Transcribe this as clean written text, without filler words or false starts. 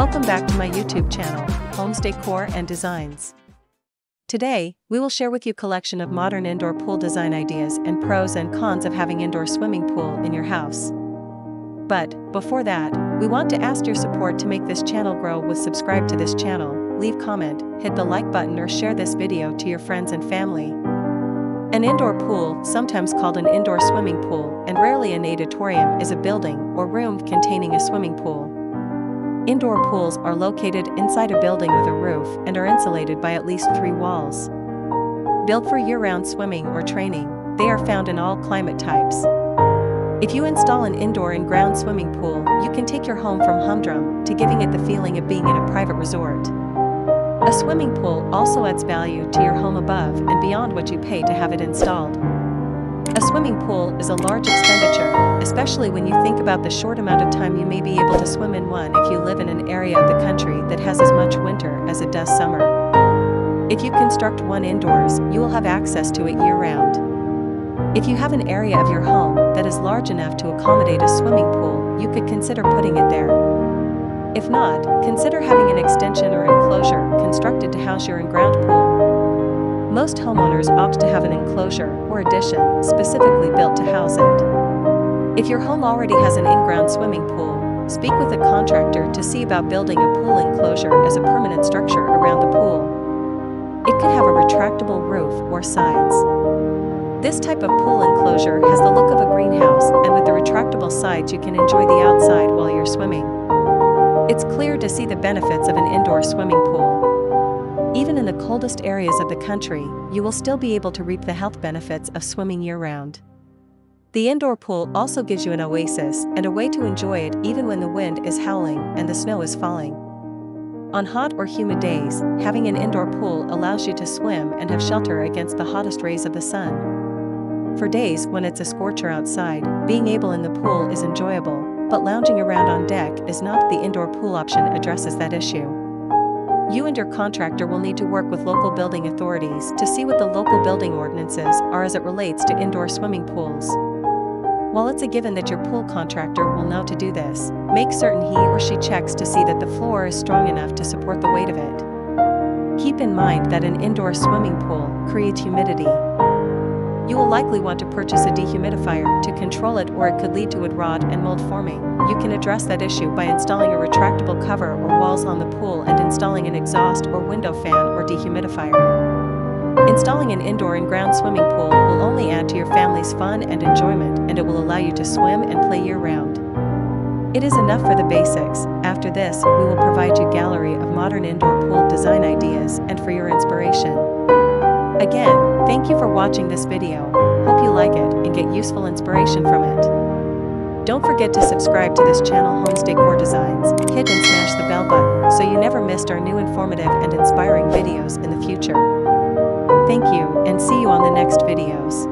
Welcome back to my YouTube channel, Homes Decor and Designs. Today, we will share with you a collection of modern indoor pool design ideas and pros and cons of having indoor swimming pool in your house. But, before that, we want to ask your support to make this channel grow with subscribe to this channel, leave comment, hit the like button or share this video to your friends and family. An indoor pool, sometimes called an indoor swimming pool and rarely a natatorium, is a building or room containing a swimming pool. Indoor pools are located inside a building with a roof and are insulated by at least 3 walls. Built for year-round swimming or training, they are found in all climate types. If you install an indoor and ground swimming pool, you can take your home from humdrum to giving it the feeling of being in a private resort. A swimming pool also adds value to your home above and beyond what you pay to have it installed. A swimming pool is a large expenditure, especially when you think about the short amount of time you may be able to swim in one if you live in an area of the country that has as much winter as it does summer. If you construct one indoors, you will have access to it year-round. If you have an area of your home that is large enough to accommodate a swimming pool, you could consider putting it there. If not, consider having an extension or enclosure constructed to house your in-ground pool. Most homeowners opt to have an enclosure or addition specifically built to house it. If your home already has an in-ground swimming pool, speak with a contractor to see about building a pool enclosure as a permanent structure around the pool. It could have a retractable roof or sides. This type of pool enclosure has the look of a greenhouse, and with the retractable sides you can enjoy the outside while you're swimming. It's clear to see the benefits of an indoor swimming pool. Even in the coldest areas of the country, you will still be able to reap the health benefits of swimming year-round. The indoor pool also gives you an oasis and a way to enjoy it even when the wind is howling and the snow is falling. On hot or humid days, having an indoor pool allows you to swim and have shelter against the hottest rays of the sun. For days when it's a scorcher outside, being able in the pool is enjoyable, but lounging around on deck is not. The indoor pool option addresses that issue. You and your contractor will need to work with local building authorities to see what the local building ordinances are as it relates to indoor swimming pools. While it's a given that your pool contractor will know to do this, make certain he or she checks to see that the floor is strong enough to support the weight of it. Keep in mind that an indoor swimming pool creates humidity. You will likely want to purchase a dehumidifier to control it, or it could lead to wood rot and mold forming. You can address that issue by installing a retractable cover or walls on the pool and installing an exhaust or window fan or dehumidifier. Installing an indoor and ground swimming pool will only add to your family's fun and enjoyment, and it will allow you to swim and play year-round. It is enough for the basics. After this, we will provide you a gallery of modern indoor pool design ideas and for your inspiration. Again, thank you for watching this video. Hope you like it and get useful inspiration from it. Don't forget to subscribe to this channel, Homes Decor Designs. Hit and smash the bell button so you never missed our new informative and inspiring videos in the future. Thank you, and see you on the next videos.